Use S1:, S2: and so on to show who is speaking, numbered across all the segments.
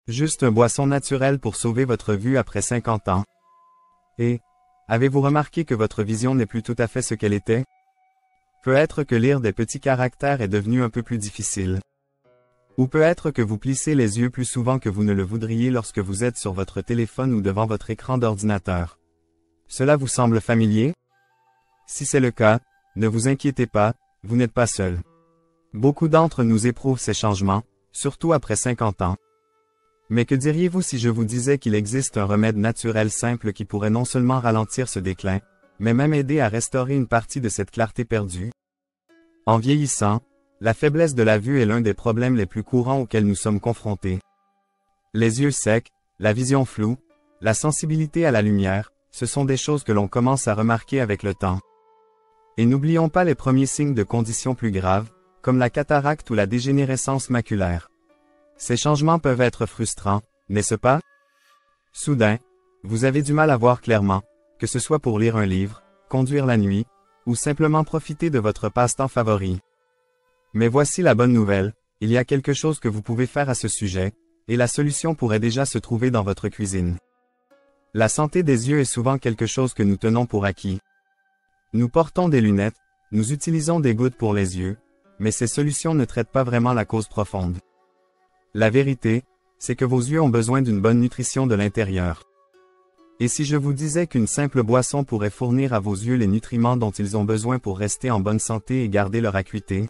S1: Juste une boisson naturelle pour sauver votre vue après 50 ans. Et, avez-vous remarqué que votre vision n'est plus tout à fait ce qu'elle était? Peut-être que lire des petits caractères est devenu un peu plus difficile. Ou peut-être que vous plissez les yeux plus souvent que vous ne le voudriez lorsque vous êtes sur votre téléphone ou devant votre écran d'ordinateur. Cela vous semble familier? Si c'est le cas, ne vous inquiétez pas, vous n'êtes pas seul. Beaucoup d'entre nous éprouvent ces changements, surtout après 50 ans. Mais que diriez-vous si je vous disais qu'il existe un remède naturel simple qui pourrait non seulement ralentir ce déclin, mais même aider à restaurer une partie de cette clarté perdue? En vieillissant, la faiblesse de la vue est l'un des problèmes les plus courants auxquels nous sommes confrontés. Les yeux secs, la vision floue, la sensibilité à la lumière, ce sont des choses que l'on commence à remarquer avec le temps. Et n'oublions pas les premiers signes de conditions plus graves, comme la cataracte ou la dégénérescence maculaire. Ces changements peuvent être frustrants, n'est-ce pas? Soudain, vous avez du mal à voir clairement, que ce soit pour lire un livre, conduire la nuit, ou simplement profiter de votre passe-temps favori. Mais voici la bonne nouvelle, il y a quelque chose que vous pouvez faire à ce sujet, et la solution pourrait déjà se trouver dans votre cuisine. La santé des yeux est souvent quelque chose que nous tenons pour acquis. Nous portons des lunettes, nous utilisons des gouttes pour les yeux, mais ces solutions ne traitent pas vraiment la cause profonde. La vérité, c'est que vos yeux ont besoin d'une bonne nutrition de l'intérieur. Et si je vous disais qu'une simple boisson pourrait fournir à vos yeux les nutriments dont ils ont besoin pour rester en bonne santé et garder leur acuité?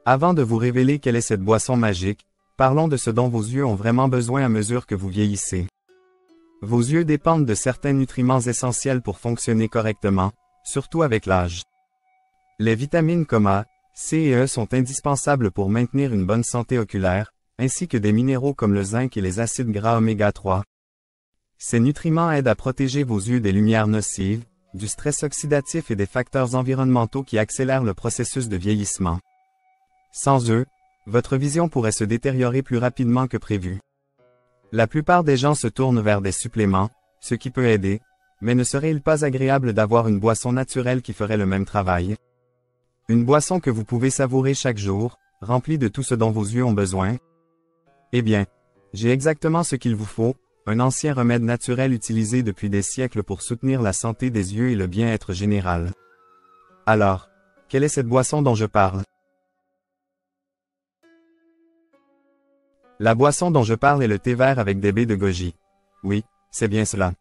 S1: Avant de vous révéler quelle est cette boisson magique, parlons de ce dont vos yeux ont vraiment besoin à mesure que vous vieillissez. Vos yeux dépendent de certains nutriments essentiels pour fonctionner correctement, surtout avec l'âge. Les vitamines comme A, C et E sont indispensables pour maintenir une bonne santé oculaire, ainsi que des minéraux comme le zinc et les acides gras oméga 3. Ces nutriments aident à protéger vos yeux des lumières nocives, du stress oxydatif et des facteurs environnementaux qui accélèrent le processus de vieillissement. Sans eux, votre vision pourrait se détériorer plus rapidement que prévu. La plupart des gens se tournent vers des suppléments, ce qui peut aider, mais ne serait-il pas agréable d'avoir une boisson naturelle qui ferait le même travail? Une boisson que vous pouvez savourer chaque jour, remplie de tout ce dont vos yeux ont besoin? Eh bien, j'ai exactement ce qu'il vous faut, un ancien remède naturel utilisé depuis des siècles pour soutenir la santé des yeux et le bien-être général. Alors, quelle est cette boisson dont je parle? La boisson dont je parle est le thé vert avec des baies de goji. Oui, c'est bien cela.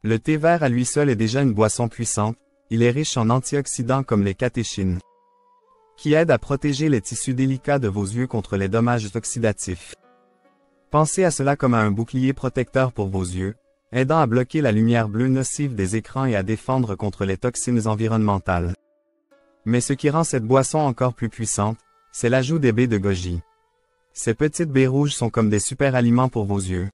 S1: Le thé vert à lui seul est déjà une boisson puissante, il est riche en antioxydants comme les catéchines, qui aident à protéger les tissus délicats de vos yeux contre les dommages oxydatifs. Pensez à cela comme à un bouclier protecteur pour vos yeux, aidant à bloquer la lumière bleue nocive des écrans et à défendre contre les toxines environnementales. Mais ce qui rend cette boisson encore plus puissante, c'est l'ajout des baies de goji. Ces petites baies rouges sont comme des super aliments pour vos yeux.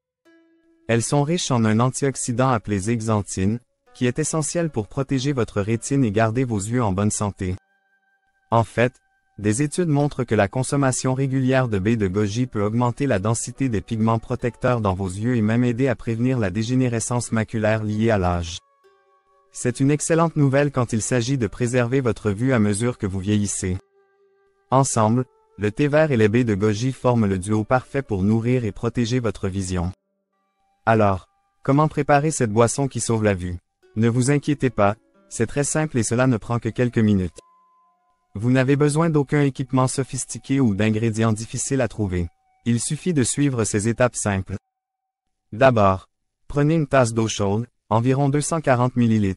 S1: Elles sont riches en un antioxydant appelé zéaxanthine, qui est essentiel pour protéger votre rétine et garder vos yeux en bonne santé. En fait, des études montrent que la consommation régulière de baies de goji peut augmenter la densité des pigments protecteurs dans vos yeux et même aider à prévenir la dégénérescence maculaire liée à l'âge. C'est une excellente nouvelle quand il s'agit de préserver votre vue à mesure que vous vieillissez. Ensemble, le thé vert et les baies de goji forment le duo parfait pour nourrir et protéger votre vision. Alors, comment préparer cette boisson qui sauve la vue? Ne vous inquiétez pas, c'est très simple et cela ne prend que quelques minutes. Vous n'avez besoin d'aucun équipement sophistiqué ou d'ingrédients difficiles à trouver. Il suffit de suivre ces étapes simples. D'abord, prenez une tasse d'eau chaude, environ 240 ml.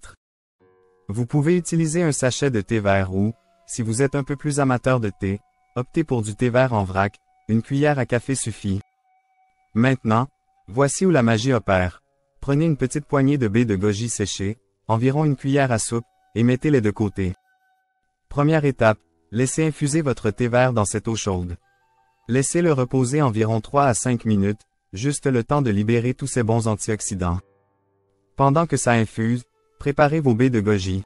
S1: Vous pouvez utiliser un sachet de thé vert ou, si vous êtes un peu plus amateur de thé, optez pour du thé vert en vrac, une cuillère à café suffit. Maintenant, voici où la magie opère. Prenez une petite poignée de baies de goji séchées, environ une cuillère à soupe, et mettez-les de côté. Première étape, laissez infuser votre thé vert dans cette eau chaude. Laissez-le reposer environ 3 à 5 minutes, juste le temps de libérer tous ces bons antioxydants. Pendant que ça infuse, préparez vos baies de goji.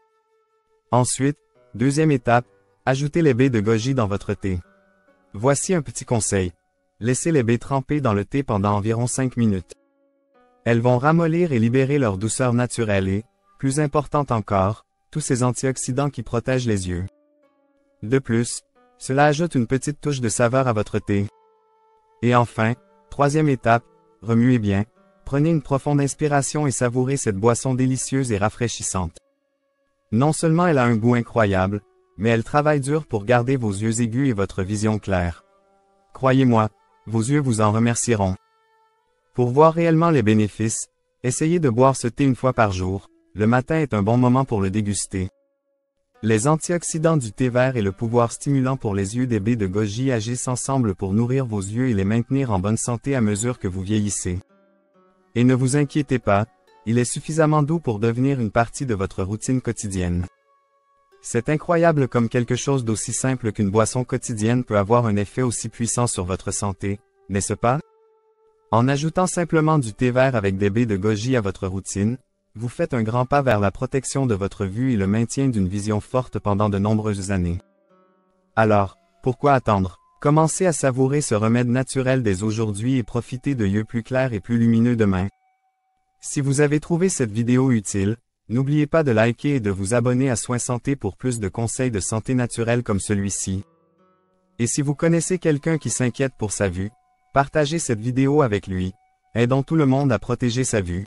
S1: Ensuite, deuxième étape, ajoutez les baies de goji dans votre thé. Voici un petit conseil. Laissez les baies tremper dans le thé pendant environ 5 minutes. Elles vont ramollir et libérer leur douceur naturelle et, plus importante encore, tous ces antioxydants qui protègent les yeux. De plus, cela ajoute une petite touche de saveur à votre thé. Et enfin, troisième étape, remuez bien, prenez une profonde inspiration et savourez cette boisson délicieuse et rafraîchissante. Non seulement elle a un goût incroyable, mais elle travaille dur pour garder vos yeux aigus et votre vision claire. Croyez-moi, vos yeux vous en remercieront. Pour voir réellement les bénéfices, essayez de boire ce thé une fois par jour, le matin est un bon moment pour le déguster. Les antioxydants du thé vert et le pouvoir stimulant pour les yeux des baies de goji agissent ensemble pour nourrir vos yeux et les maintenir en bonne santé à mesure que vous vieillissez. Et ne vous inquiétez pas, il est suffisamment doux pour devenir une partie de votre routine quotidienne. C'est incroyable comme quelque chose d'aussi simple qu'une boisson quotidienne peut avoir un effet aussi puissant sur votre santé, n'est-ce pas? En ajoutant simplement du thé vert avec des baies de goji à votre routine, vous faites un grand pas vers la protection de votre vue et le maintien d'une vision forte pendant de nombreuses années. Alors, pourquoi attendre? Commencez à savourer ce remède naturel dès aujourd'hui et profitez de yeux plus clairs et plus lumineux demain. Si vous avez trouvé cette vidéo utile, n'oubliez pas de liker et de vous abonner à Soins Santé pour plus de conseils de santé naturelle comme celui-ci. Et si vous connaissez quelqu'un qui s'inquiète pour sa vue, partagez cette vidéo avec lui. Aidons tout le monde à protéger sa vue.